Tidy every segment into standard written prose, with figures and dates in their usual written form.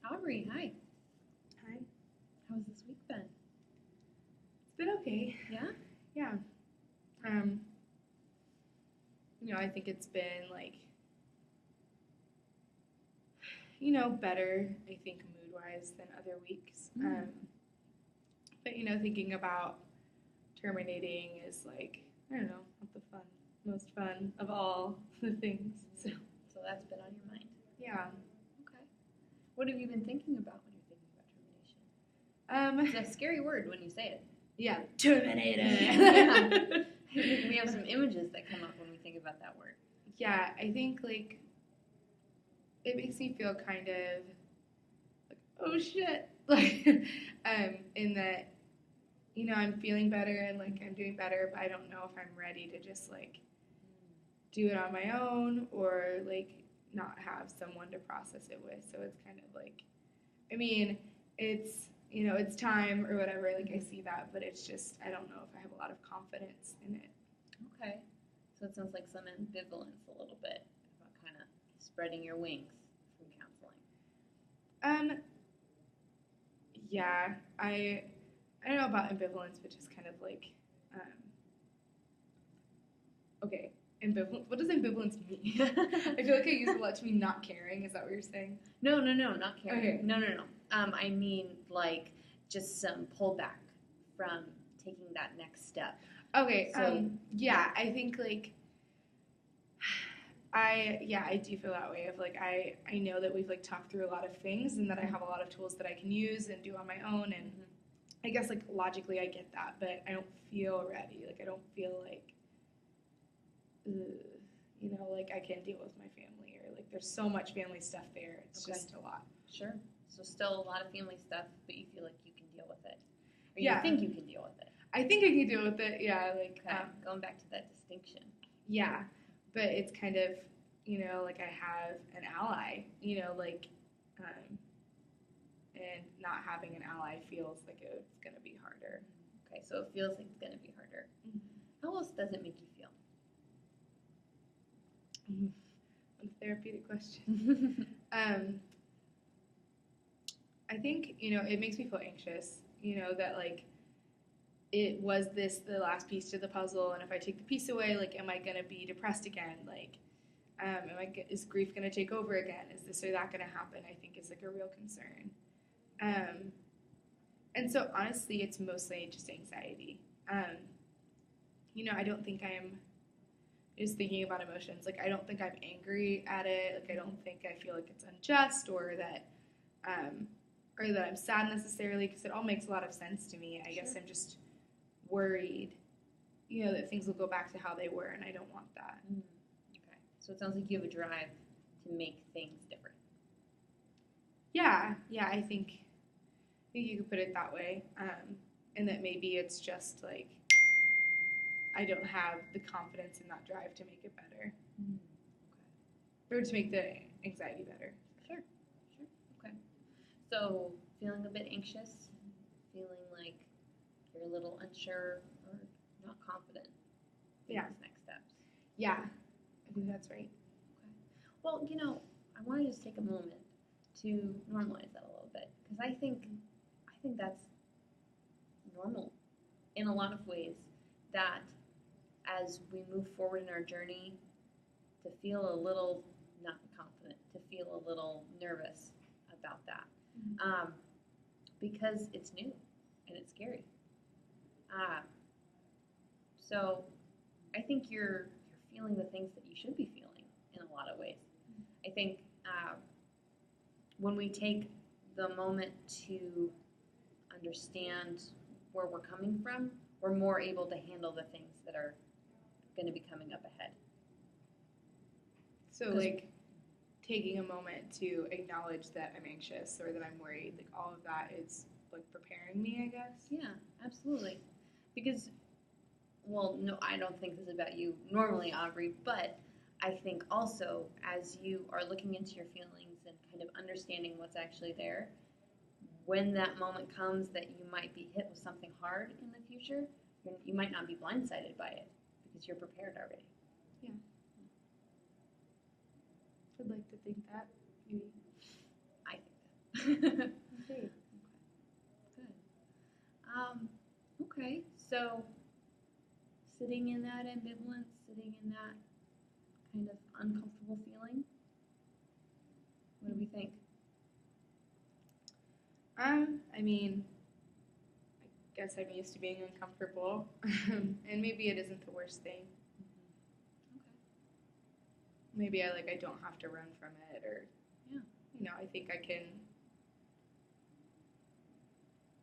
Aubrey, hi. Hi. How's this week been? It's been okay. Yeah? Yeah. Um, I think it's been better, I think, mood wise than other weeks. But thinking about terminating is I don't know, not the most fun of all the things. So that's been on your mind. Yeah. Okay. What have you been thinking about when you're thinking about termination? It's a scary word when you say it. Yeah, terminator. Yeah. We have some images that come up when we think about that word. Yeah, I think it makes me feel kind of oh shit, in that I'm feeling better and I'm doing better, but I don't know if I'm ready to just do it on my own or not have someone to process it with. So it's kind of I mean, it's it's time or whatever. I see that, but it's just I don't know if I have a lot of confidence in it. Okay. So it sounds like some ambivalence a little bit about kind of spreading your wings from counseling. Yeah, I don't know about ambivalence, but just kind of okay, ambivalence. What does ambivalence mean? I feel like I use it a lot to mean not caring. Is that what you're saying? No, not caring. Okay. No. I mean just some pullback from taking that next step. Okay. So yeah, I think I do feel that way of I know that we've talked through a lot of things and that I have a lot of tools that I can use and do on my own, and I guess logically I get that, but I don't feel ready. I don't feel I can deal with my family, or there's so much family stuff there. It's just a lot. Sure. So still a lot of family stuff, but you feel like you can deal with it, or Yeah. you think you can deal with it. I think I can deal with it. Yeah. Going back to that distinction. Yeah, but it's kind of I have an ally. And not having an ally feels like it's gonna be harder. Okay, so it feels like it's gonna be harder. Mm-hmm. How else does it make you feel? A therapeutic question. I think it makes me feel anxious. That it was this the last piece to the puzzle, and if I take the piece away, am I gonna be depressed again? Is grief gonna take over again? Is this or that gonna happen? I think is a real concern. And so honestly, it's mostly just anxiety. I don't think I'm just thinking about emotions. I don't think I'm angry at it. I don't think I feel like it's unjust or that I'm sad necessarily, because it all makes a lot of sense to me. I guess I'm just worried, that things will go back to how they were, and I don't want that. Okay. So it sounds like you have a drive to make things different. Yeah, I think you could put it that way, and that maybe it's just I don't have the confidence in that drive to make it better, or to make the anxiety better. Sure. Okay. So feeling a bit anxious, feeling like you're a little unsure or not confident in those next steps. Yeah, I think that's right. Okay. Well, I want to just take a moment to normalize that a little bit, because I think that's normal in a lot of ways, that as we move forward in our journey, to feel a little not confident, to feel a little nervous about that, because it's new and it's scary. So I think you're feeling the things that you should be feeling in a lot of ways. I think when we take the moment to understand where we're coming from, we're more able to handle the things that are going to be coming up ahead. So taking a moment to acknowledge that I'm anxious or that I'm worried, all of that is preparing me, I guess. Yeah, absolutely. Because, well, no, I don't think this is about you normally, Aubrey, but I think also as you are looking into your feelings and kind of understanding what's actually there, when that moment comes that you might be hit with something hard in the future, you might not be blindsided by it because you're prepared already. Yeah. I'd like to think that, maybe. I think Good. Okay. Okay, so sitting in that ambivalence, sitting in that kind of uncomfortable feeling, what do we think? I mean, I guess I'm used to being uncomfortable, and maybe it isn't the worst thing. Maybe I don't have to run from it, or I think I can.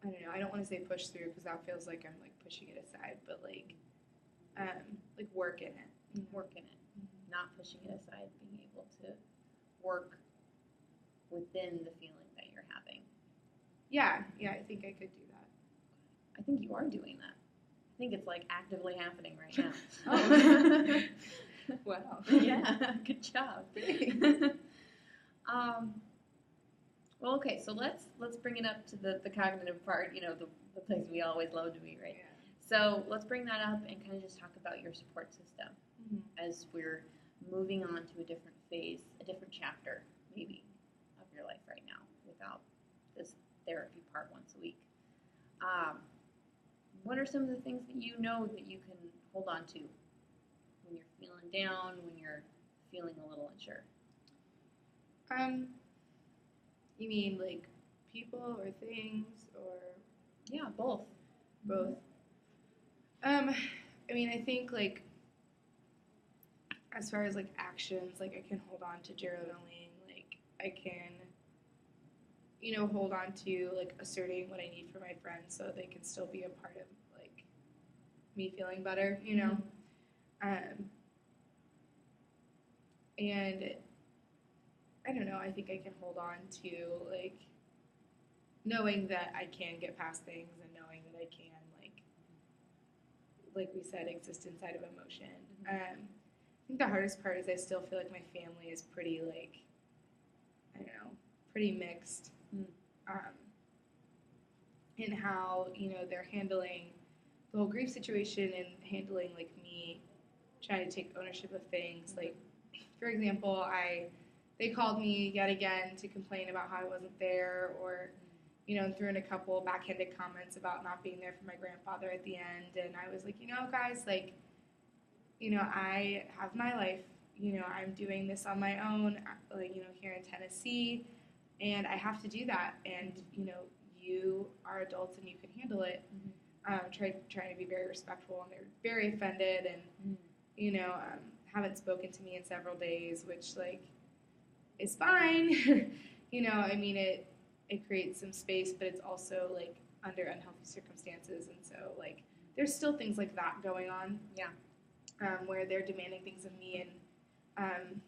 I don't know. I don't want to say push through because that feels like I'm pushing it aside, but work in it. Work in it, not pushing it aside, being able to work within the feeling that you're having. Yeah, I think I could do that. I think you are doing that. I think it's actively happening right now. Wow. Yeah, good job. Well, okay, so let's bring it up to the cognitive part, the place we always love to be, right? Yeah. So let's bring that up and kind of just talk about your support system as we're moving on to a different phase, a different chapter, maybe, of your life right now without this therapy part once a week. What are some of the things that you know that you can hold on to when you're feeling down, when you're feeling a little unsure? You mean people or things or? Yeah, both. Both. I mean, I think as far as actions, I can hold on to journaling. I can, hold on to asserting what I need for my friends so they can still be a part of me feeling better. And I don't know. I think I can hold on to knowing that I can get past things and knowing that I can like we said, exist inside of emotion. I think the hardest part is I still feel like my family is pretty I don't know, pretty mixed in how they're handling the whole grief situation and handling me trying to take ownership of things. For example, they called me yet again to complain about how I wasn't there, or and threw in a couple backhanded comments about not being there for my grandfather at the end. And I was guys, I have my life. I'm doing this on my own, here in Tennessee, and I have to do that. And you are adults and you can handle it. Trying to be very respectful, and they're very offended, and haven't spoken to me in several days, which is fine. I mean it creates some space, but it's also under unhealthy circumstances, and so there's still things like that going on. Yeah. Where they're demanding things of me, and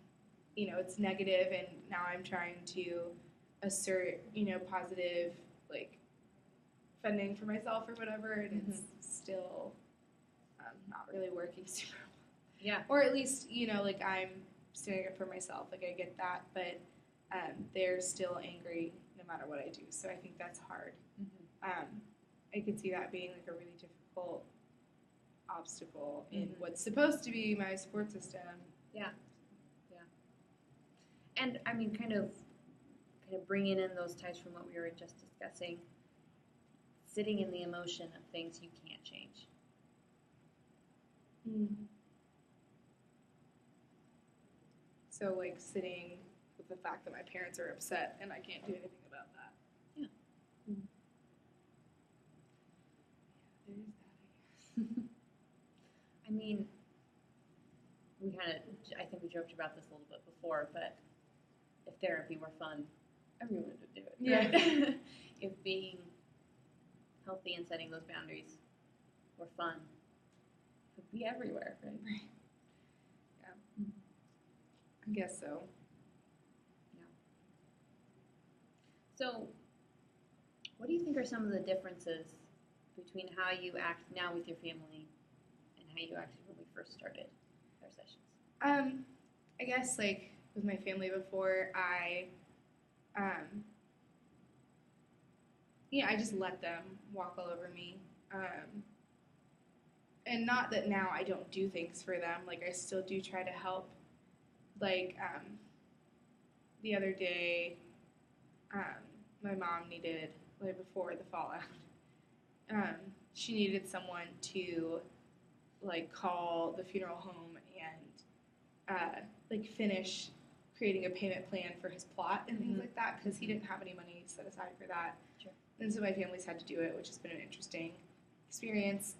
it's negative, and now I'm trying to assert positive funding for myself or whatever, and it's still not really working super well. Yeah. Or at least I'm standing up for myself. I get that, but they're still angry no matter what I do. So I think that's hard. I could see that being a really difficult obstacle in what's supposed to be my support system. Yeah. And I mean, kind of bringing in those ties from what we were just discussing, sitting in the emotion of things you can't change. So sitting with the fact that my parents are upset and I can't do anything about that. Yeah. There is that, I guess. I mean, I think we joked about this a little bit before, but if therapy were fun, everyone would do it. Yeah. Right? If being healthy and setting those boundaries were fun, it would be everywhere, right? Yeah. I guess so. Yeah. So, what do you think are some of the differences between how you act now with your family and how you acted when we first started our sessions? I guess with my family before, I just let them walk all over me. And not that now I don't do things for them. I still do try to help. The other day, my mom needed, like before the fallout, she needed someone to like call the funeral home and like finish creating a payment plan for his plot and things like that because he didn't have any money set aside for that. Sure. And so my family's had to do it, which has been an interesting experience.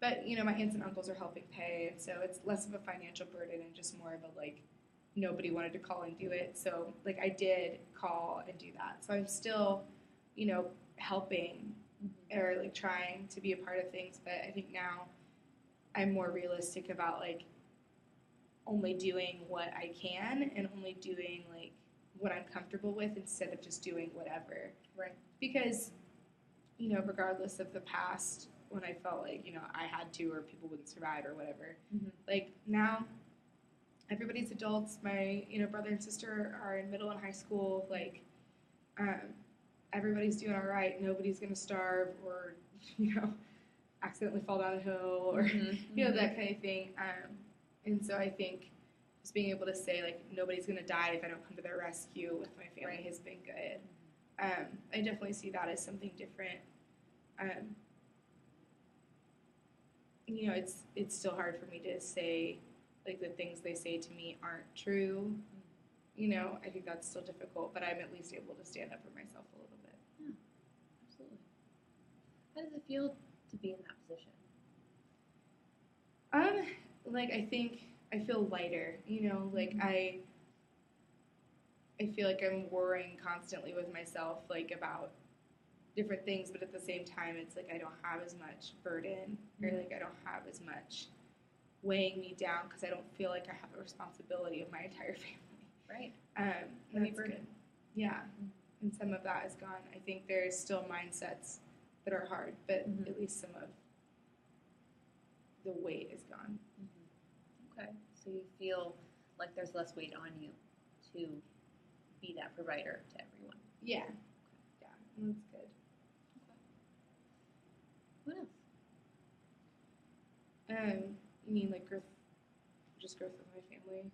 But you know, my aunts and uncles are helping pay, and so it's less of a financial burden and just more of a like nobody wanted to call and do it. So like I did call and do that. So I'm still, you know, helping or like trying to be a part of things, but I think now I'm more realistic about like only doing what I can and only doing like what I'm comfortable with instead of just doing whatever. Right. Because, you know, regardless of the past, when I felt like, you know, I had to or people wouldn't survive or whatever, like now everybody's adults. My, you know, brother and sister are in middle and high school. Like, everybody's doing all right. Nobody's going to starve or, you know, accidentally fall down a hill or, you know, that kind of thing. And so I think just being able to say, like, nobody's going to die if I don't come to their rescue with my family has been good. I definitely see that as something different. You know, it's still hard for me to say, like, the things they say to me aren't true. You know, I think that's still difficult, but I'm at least able to stand up for myself a little bit. Yeah, absolutely. How does it feel to be in that position? Like, I think I feel lighter, you know, like I feel like I'm worrying constantly with myself, like, about different things, but at the same time, it's like I don't have as much burden, or like I don't have as much weighing me down because I don't feel like I have the responsibility of my entire family. Right. And that's good. Yeah. And some of that is gone. I think there's still mindsets that are hard, but at least some of the weight is gone. Okay. So you feel like there's less weight on you to be that provider to everyone. Yeah. Yeah. That's good. What else? You mean like growth with my family?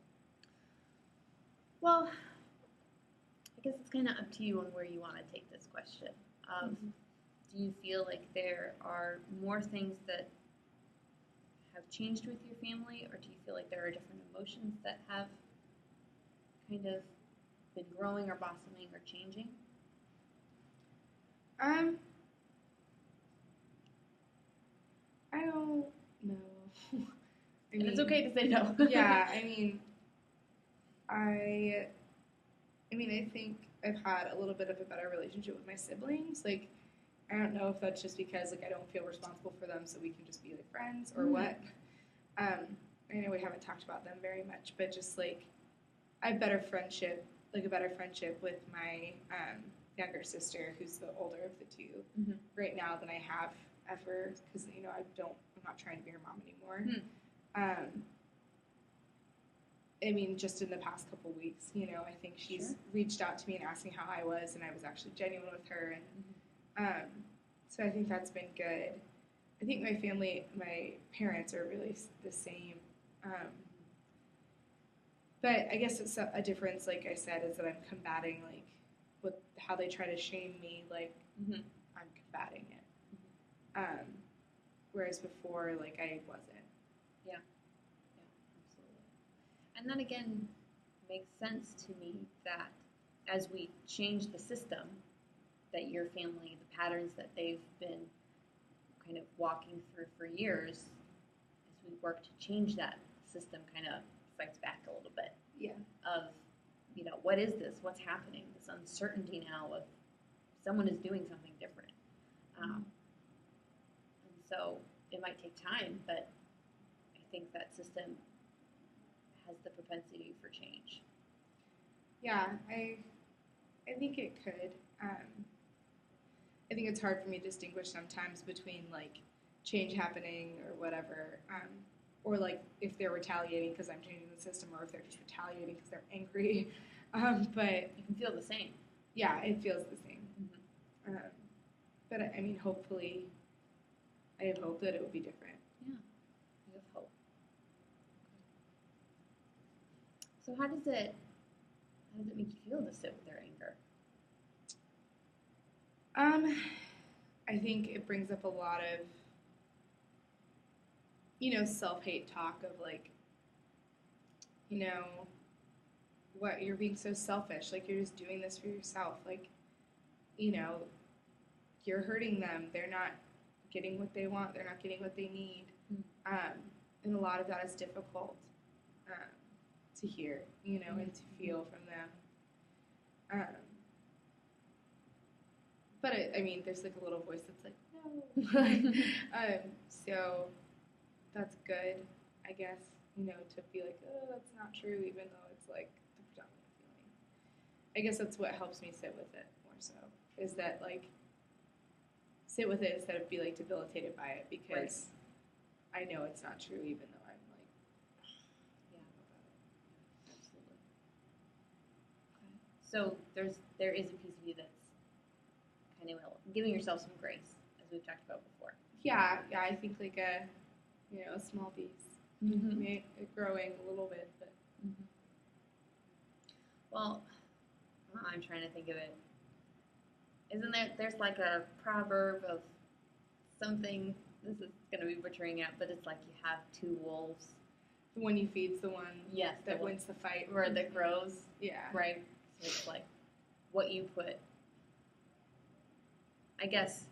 Well, I guess it's kind of up to you on where you want to take this question. Do you feel like there are more things that have changed with your family, or do you feel like there are different emotions that have kind of been growing or blossoming or changing? I don't know. And it's okay to say no. Yeah, I mean, I think I've had a little bit of a better relationship with my siblings. Like, I don't know if that's just because like I don't feel responsible for them, so we can just be like friends or what. I know we haven't talked about them very much, but just like I have a better friendship with my younger sister, who's the older of the two, right now than I have ever, because you know I'm not trying to be her mom anymore. I mean, just in the past couple weeks, you know, I think she's reached out to me and asked me how I was, and I was actually genuine with her, and so I think that's been good. I think my parents are really the same, but I guess it's a difference, like I said, is that I'm combating like with how they try to shame me, like I'm combating it, whereas before, like I wasn't. Yeah, absolutely. And that again makes sense to me that as we change the system, that your family, the patterns that they've been kind of walking through for years, as we work to change that, system kind of fights back a little bit. Yeah. Of, you know, what is this? What's happening? This uncertainty now of someone is doing something different. And so it might take time, but I think that system has the propensity for change. Yeah, I think it could. I think it's hard for me to distinguish sometimes between like change happening or whatever, or like if they're retaliating because I'm changing the system, or if they're just retaliating because they're angry. But you can feel the same. Yeah, it feels the same. But I mean, hopefully, I have hope that it will be different. Yeah, I have hope. So how does it make you feel to sit with their anger? I think it brings up a lot of, self-hate talk of like, what you're being so selfish. Like you're just doing this for yourself. Like, you're hurting them. They're not getting what they want. They're not getting what they need. And a lot of that is difficult to hear, and to feel from them. But there's like a little voice that's like, no. So that's good, I guess, to be like, oh, that's not true, even though it's like the predominant feeling. I guess that's what helps me sit with it more so, is that like, sit with it instead of be like debilitated by it, because I know it's not true, even though I'm like, yeah, absolutely. Okay. So there is a piece of you that's kind of giving yourself some grace, as we've talked about before. Yeah, I think like a small piece, growing a little bit, but. Well, I'm trying to think of it. Isn't there's like a proverb of something, this is going to be butchering it, but it's like you have two wolves. The one you feed's the one that wins the fight. Or that grows. Yeah. Right? So it's like what you put, I guess,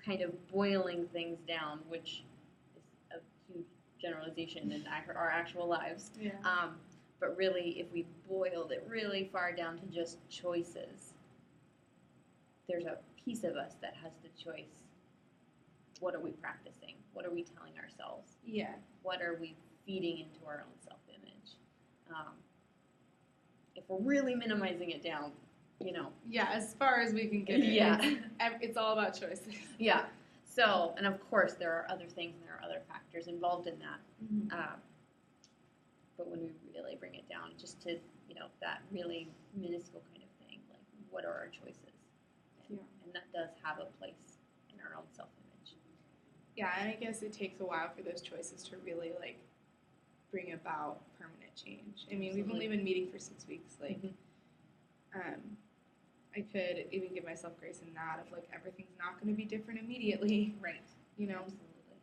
kind of boiling things down, which is a huge generalization in our actual lives. Yeah. But really, if we boiled it really far down to just choices, there's a piece of us that has the choice. What are we practicing? What are we telling ourselves? Yeah. What are we feeding into our own self-image? If we're really minimizing it down, Yeah, as far as we can get it. Yeah. It's all about choices. Yeah. So, and of course, there are other things and there are other factors involved in that. But when we really bring it down just to, that really minuscule kind of thing, like what are our choices? And that does have a place in our own self-image. Yeah, and I guess it takes a while for those choices to really, like, bring about permanent change. We've only been meeting for 6 weeks. Like, I could even give myself grace in that of, like, everything's not going to be different immediately. Right. Absolutely.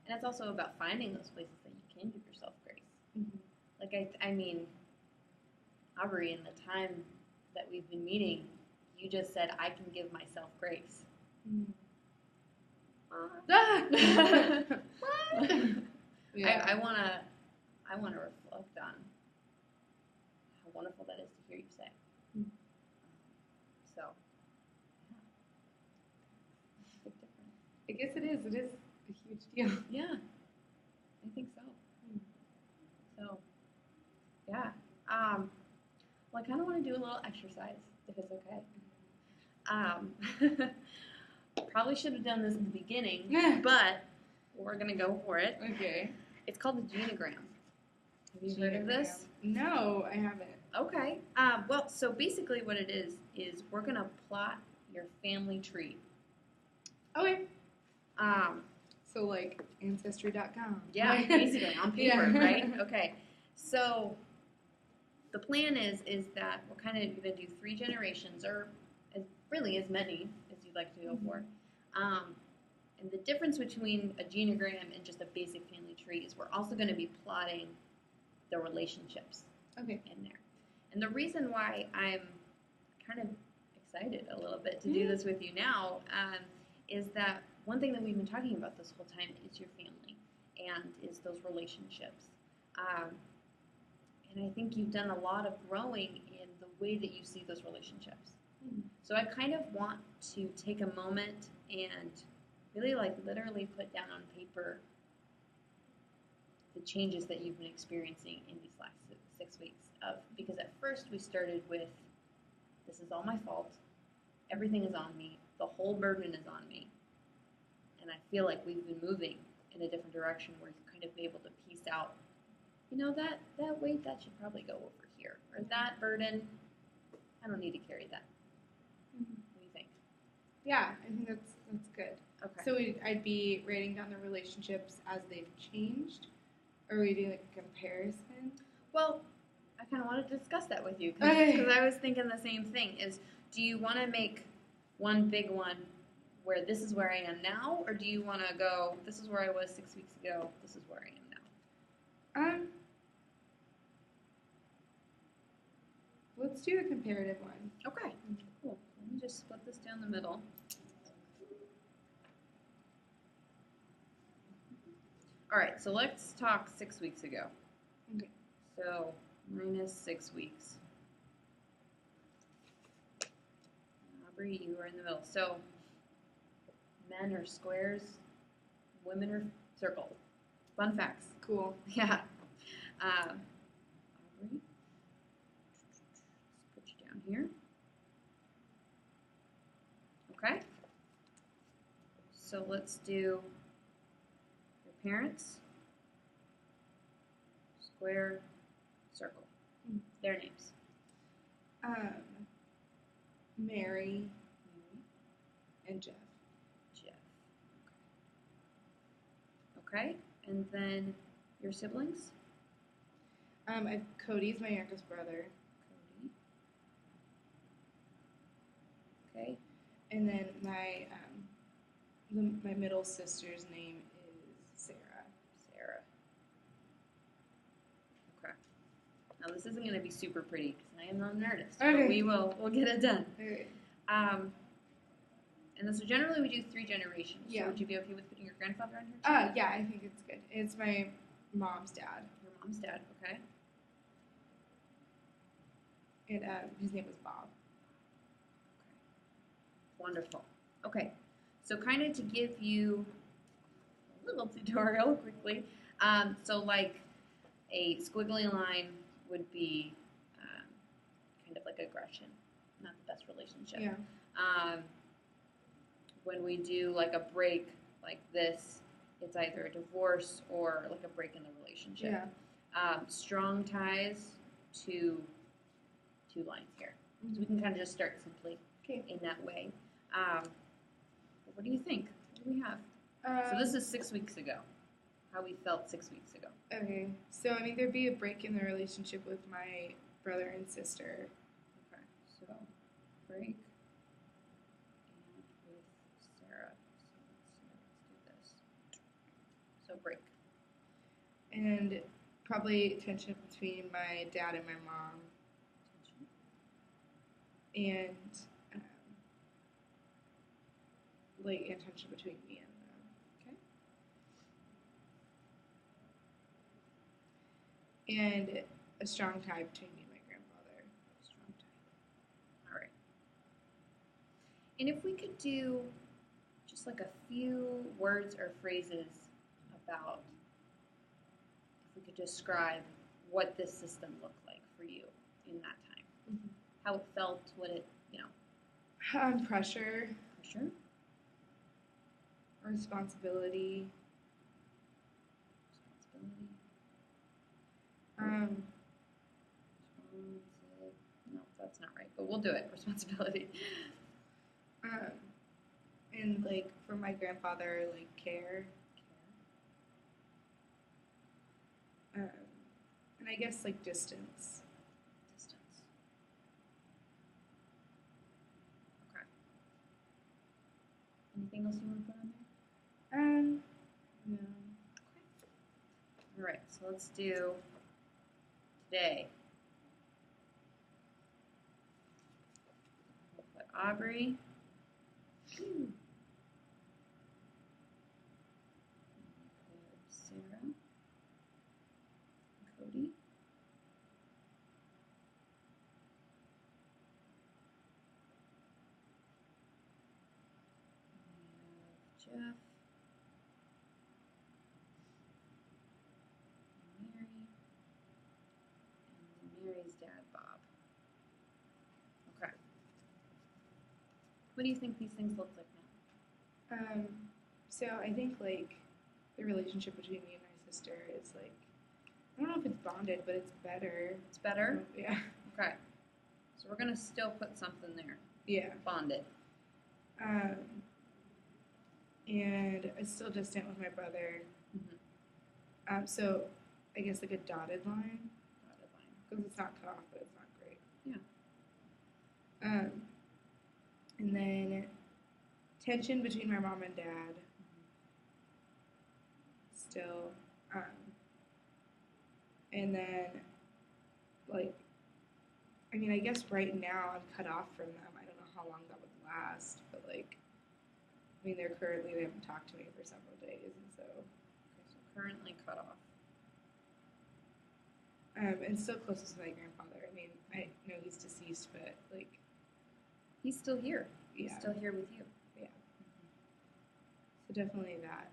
And it's also about finding those places that you can give yourself grace. Like, Aubrey, in the time that we've been meeting, you just said, I can give myself grace. What? Yeah. I want to reflect on how wonderful that is to hear you say. So, yeah. Big difference. I guess it is. It is a huge deal. Yeah, I think so. So, yeah. Well, I kind of want to do a little exercise, if it's okay. Probably should have done this in the beginning, but we're going to go for it. Okay. It's called the Geneagram. Have you heard of this? No, I haven't. Okay. Well, so basically what it is we're going to plot your family tree. Okay. So like Ancestry.com. Yeah, basically, on paper, right? Okay. So the plan is that we're kind of going to do 3 generations, or really as many as you'd like to go for. And the difference between a geneagram and just a basic family tree is we're also going to be plotting the relationships in there. And the reason why I'm kind of excited a little bit to do this with you now is that one thing that we've been talking about this whole time is your family and is those relationships. And I think you've done a lot of growing in the way that you see those relationships. So I kind of want to take a moment and really literally put down on paper the changes that you've been experiencing in these last 6 weeks. Because at first we started with, this is all my fault, everything is on me, the whole burden is on me. And I feel like we've been moving in a different direction where you kind of be able to piece out, that weight, that should probably go over here. Or that burden, I don't need to carry that. What do you think? Yeah, I think that's good. Okay. So I'd be writing down the relationships as they've changed, or we do like a comparison? Well, I kind of wanted to discuss that with you because I was thinking the same thing. Do you want to make one big one where this is where I am now, or do you want to go, this is where I was 6 weeks ago, this is where I am now? Let's do a comparative one. Okay, cool. Let me just split this down the middle. All right, so let's talk 6 weeks ago. Okay. So minus 6 weeks. Aubrey, you are in the middle. So men are squares, women are circles. Fun facts. Cool. Yeah. Aubrey, let's put you down here. Okay. So let's do your parents, square, circle. Their names. Mary and Jeff. Jeff. Okay. And then your siblings? Cody's my youngest brother. Cody. Okay. And then my my middle sister's name is Sarah. Sarah. Okay. Now this isn't going to be super pretty because I am not an artist, Okay. but we'll get it done. Okay. And then so generally we do 3 generations. Yeah. So would you be okay with putting your grandfather on here too? Yeah, I think it's good. It's my mom's dad, Your mom's dad. Okay. and his name was Bob. Wonderful. Okay. So kind of to give you a little tutorial quickly. So like a squiggly line would be kind of like aggression, not the best relationship. Yeah. When we do like a break like this, it's either a divorce or like a break in the relationship. Yeah. Strong ties to 2 lines here. So we can kind of just start simply Okay. in that way. What do you think? What do we have? So this is 6 weeks ago. How we felt 6 weeks ago. Okay. So I mean, there'd be a break in the relationship with my brother and sister. Okay. So break and with Sarah. So let's do this. So break. And probably tension between my dad and my mom, Tension. and like and tension between me and them. Okay. And a strong tie between me and my grandfather. Strong tie. All right. And if we could do just like a few words or phrases about, if we could describe what this system looked like for you in that time, Mm-hmm. how it felt, what it, Pressure, pressure, responsibility, responsibility, um, no, that's not right, but we'll do it. Responsibility. and like for my grandfather, like care, and I guess like distance. Distance. Okay. Anything else you want to put on there? No. All right, so let's do today. We'll put Aubrey. Put Sarah. Cody. We have Jeff. Mary. And Mary's dad, Bob. Okay. What do you think these things look like now? So I think like the relationship between me and my sister is like, I don't know if it's bonded, but it's better. It's better? Yeah. Okay. So we're gonna still put something there. Yeah. Bonded. And I'm still distant with my brother. Mm-hmm. So I guess like a dotted line, Dotted line. because it's not cut off, but it's not great. Yeah. And then tension between my mom and dad. Still. And then, like, I mean, I guess right now I'm cut off from them. I don't know how long that would last, but, like, I mean, they haven't talked to me for several days, and so. Okay, so currently cut off. And still closest to my grandfather. I mean, I know he's deceased, but, like, He's still here. He's yeah. still here with you. Yeah. So definitely that.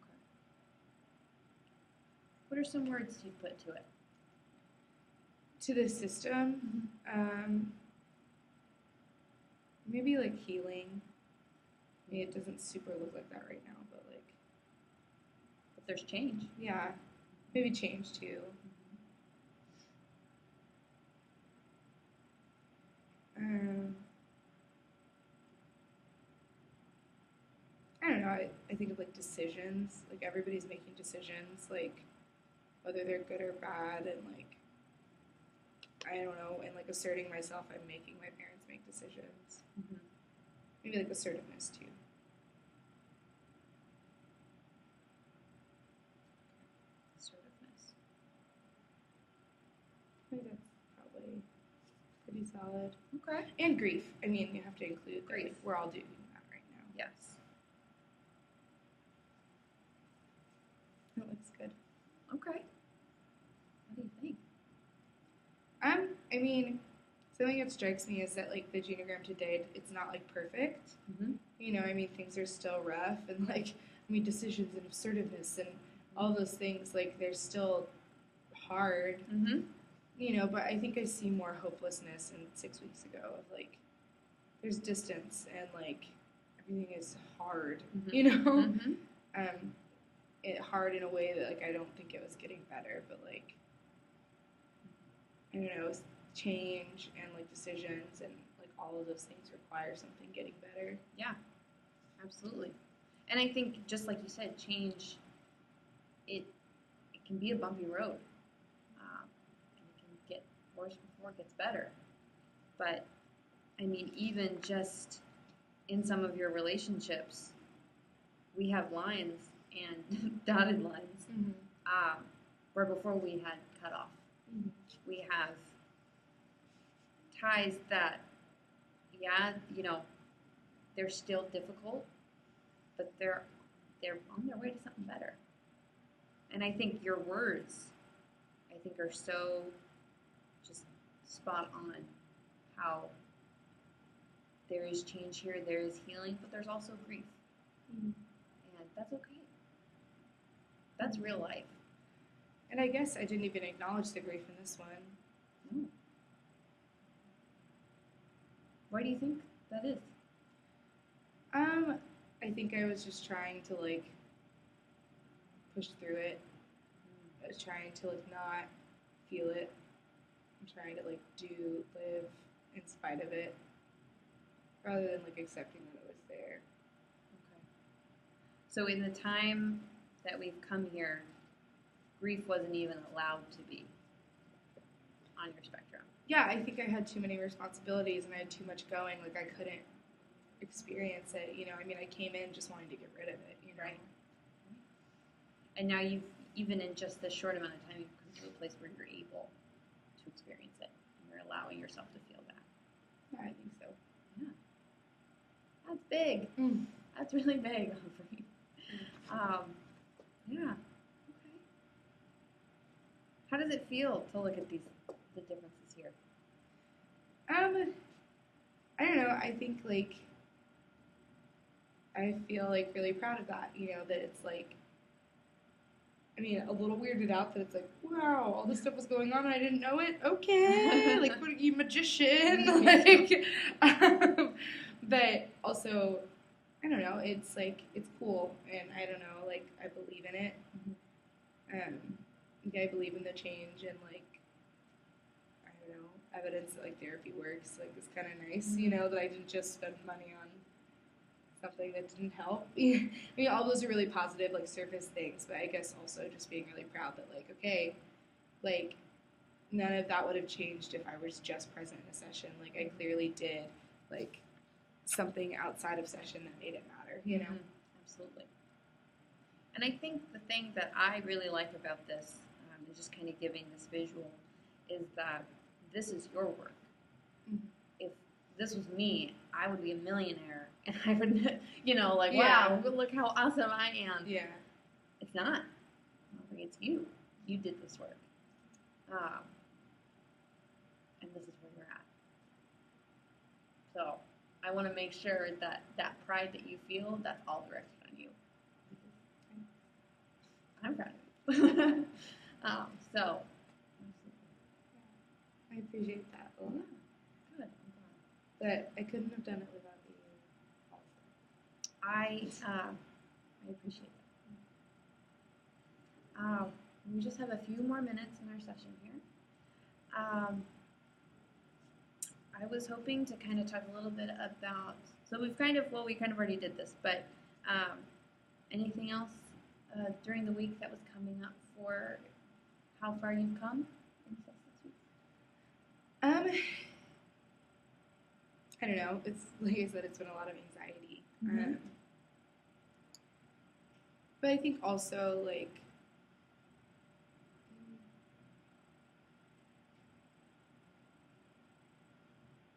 Okay. What are some words you put to it? To the system, maybe like healing. I mean, it doesn't super look like that right now, but like. But there's change. Yeah, maybe change too. I don't know. I think of like decisions. Like everybody's making decisions, like whether they're good or bad, and like I don't know. And like asserting myself, I'm making my parents make decisions. Maybe like assertiveness too. Assertiveness. I think that's probably pretty solid. Okay. And grief. I mean, you have to include Grief. Like, we're all doing that right now. Yes. That looks good. Okay. What do you think? I mean, something that strikes me is that like the genogram today, it's not like perfect. You know, I mean, things are still rough, and like, I mean, decisions and assertiveness and all those things, like they're still hard. You know, but I think I see more hopelessness than 6 weeks ago of like, there's distance and like everything is hard. You know, it hard in a way that like I don't think it was getting better, but like I don't know, change and like decisions and like all of those things require something getting better. Yeah, absolutely. And I think just like you said, change. It can be a bumpy road. It can get worse before it gets better. But I mean, even just in some of your relationships, we have lines and dotted lines where before we had cut off. We have ties that, yeah, you know, they're still difficult, but they're on their way to something better. And I think your words, I think, are so just spot on. How there is change here, there is healing, but there's also grief, and that's okay. That's real life. And I guess I didn't even acknowledge the grief in this one. No. Why do you think that is? I think I was just trying to like push through it. I was trying to like not feel it. I'm trying to like live in spite of it, rather than like accepting that it was there. Okay. So in the time that we've come here, grief wasn't even allowed to be on your spectrum. Yeah, I think I had too many responsibilities and I had too much going. Like I couldn't experience it. You know, I mean, I came in just wanting to get rid of it. You know. Right. And now you've, even in just this short amount of time, you've come to a place where you're able to experience it. And you're allowing yourself to feel that. Yeah, I think so. Yeah. That's big. That's really big for you. Yeah. Okay. How does it feel to look at the differences here? I don't know. I think like I feel like really proud of that. You know, that it's like, I mean, a little weirded out that it's like, wow, all this stuff was going on and I didn't know it. Okay, like, what are you, magician? Like, but also, I don't know. It's like it's cool, and I don't know. Like, I believe in it. Like, I believe in the change, and like, I don't know, evidence that like therapy works. Like, it's kind of nice, you know, that I didn't just spend money on something that didn't help. I mean, all those are really positive, like, surface things, but I guess also just being really proud that, like, okay, like, none of that would have changed if I was just present in a session. Like, I clearly did, like, something outside of session that made it matter, you know? Absolutely. And I think the thing that I really like about this, and just kind of giving this visual, is that this is your work. Mhm. If this was me, I would be a millionaire, and I would, like, Yeah. wow, look how awesome I am. Yeah. It's not. It's you. You did this work. And this is where you're at. So I want to make sure that that pride that you feel, that's all directed on you. I'm proud of you. So. I appreciate that a lot. Yeah, good. But I couldn't have done it without you. I appreciate that. We just have a few more minutes in our session here. I was hoping to kind of talk a little bit about. So we kind of already did this, but anything else during the week that was coming up for how far you've come in the 6 weeks? I don't know. It's like I said, it's been a lot of anxiety. Mhm. But I think also like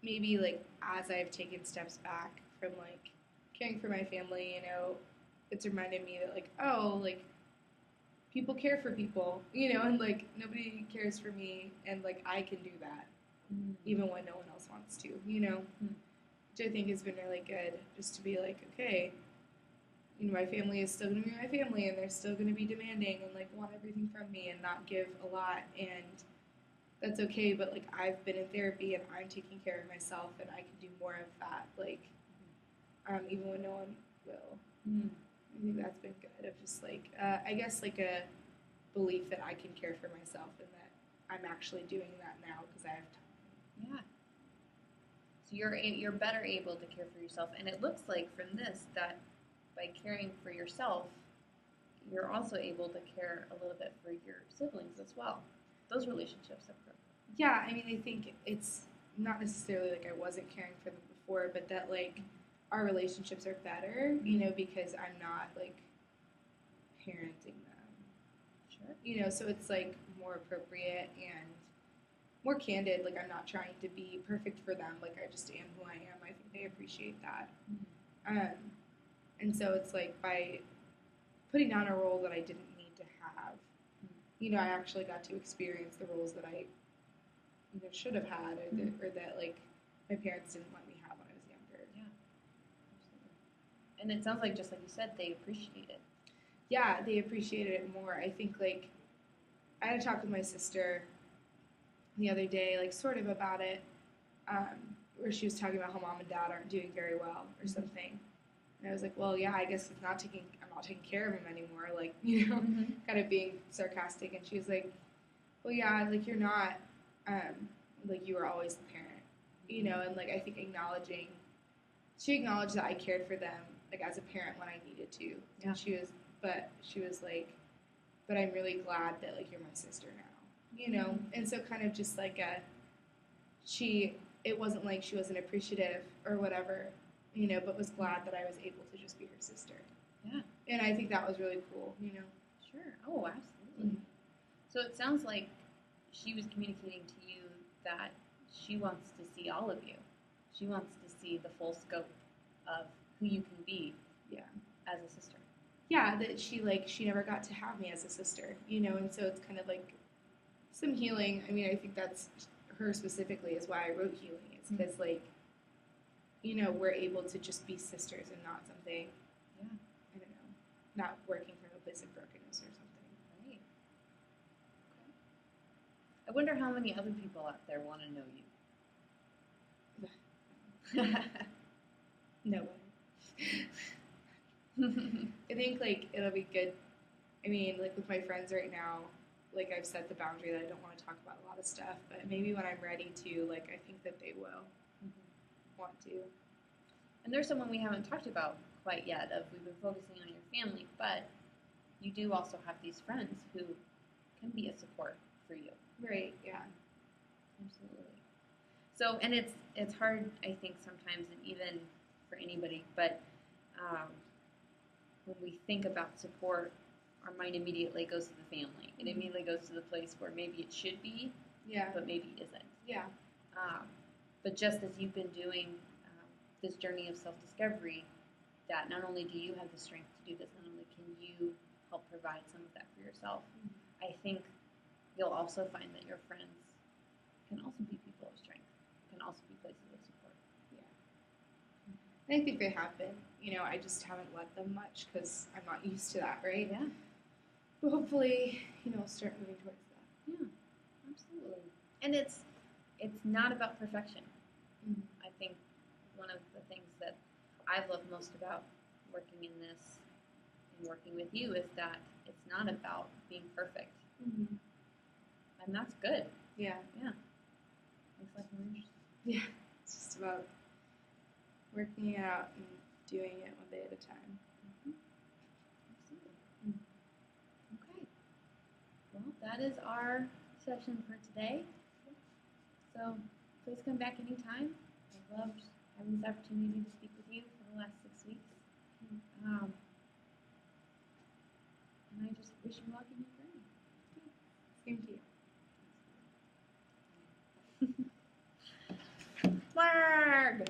maybe like as I've taken steps back from like caring for my family, it's reminded me that like, oh, like people care for people, and like nobody cares for me, and like I can do that even when no one else wants to, which I think has been really good, just to be like, okay, my family is still going to be my family, and they're still going to be demanding and like want everything from me and not give a lot, and that's okay. But like I've been in therapy and I'm taking care of myself, and I can do more of that, like even when no one will. I think that's been good. Of just like I guess like a belief that I can care for myself and that I'm actually doing that now because I have time. Yeah. So you're better able to care for yourself, and it looks like from this that by caring for yourself, you're also able to care a little bit for your siblings as well. Those relationships have grown. Yeah, I mean, I think it's not necessarily like I wasn't caring for them before, but that like our relationships are better, because I'm not like parenting them. Sure. So it's like more appropriate and more candid. Like I'm not trying to be perfect for them. Like I just am who I am. I think they appreciate that. And so it's like by putting down a role that I didn't need to have, I actually got to experience the roles that I should have had, or that like my parents didn't let me have when I was younger. Yeah, absolutely. And it sounds like, just like you said, they appreciate it. Yeah, they appreciated it more. I think like I had a talk with my sister the other day, like sort of about it, where she was talking about how mom and dad aren't doing very well or something. And I was like, well, yeah, I guess I'm not taking care of him anymore, like, kind of being sarcastic. And she was like, well, yeah, like you're not, like you were always the parent, and like I think she acknowledged that I cared for them, like as a parent when I needed to. Yeah. And she was like, but I'm really glad that like you're my sister now, And so kind of just like it wasn't like she wasn't appreciative or whatever, but was glad that I was able to just be her sister. Yeah. And I think that was really cool, Sure. Oh, absolutely. So it sounds like she was communicating to you that she wants to see all of you. She wants to see the full scope of who you can be. Yeah. As a sister. Yeah, that she never got to have me as a sister, and so it's kind of like some healing. I mean, I think that's her specifically is why I wrote healing. It's because we're able to just be sisters and not something. Yeah. I don't know, not working from a place of brokenness or something. Right. Okay. I wonder how many other people out there want to know you. Nobody. I think like it'll be good. I mean, like with my friends right now, like I've set the boundary that I don't want to talk about a lot of stuff, but maybe when I'm ready to, like I think that they will want to. And there's someone we haven't talked about quite yet. We've been focusing on your family, but you do also have these friends who can be a support for you. Right. Yeah. Absolutely. So, and it's hard, I think, sometimes, and even for anybody, but when we think about support, our mind immediately goes to the family. It immediately goes to the place where maybe it should be, Yeah. but maybe isn't. Yeah. But just as you've been doing this journey of self-discovery, that not only do you have the strength to do this, not only can you help provide some of that for yourself, I think you'll also find that your friends can also be people of strength, can also be places of support. And I think they have been. You know, I just haven't let them much because I'm not used to that, right? Yeah, But hopefully, you know, I'll start moving towards that. yeah, absolutely. And it's not about perfection. I think one of the things that I've loved most about working in this and working with you is that it's not about being perfect, and that's good. Yeah. Makes life more interesting. Yeah. It's just about working it out and doing it one day at a time. Absolutely. Okay. Well, that is our session for today. So please come back anytime. I've loved having this opportunity to speak with you for the last 6 weeks. And I just wish you luck in your journey. Same to you. Flag!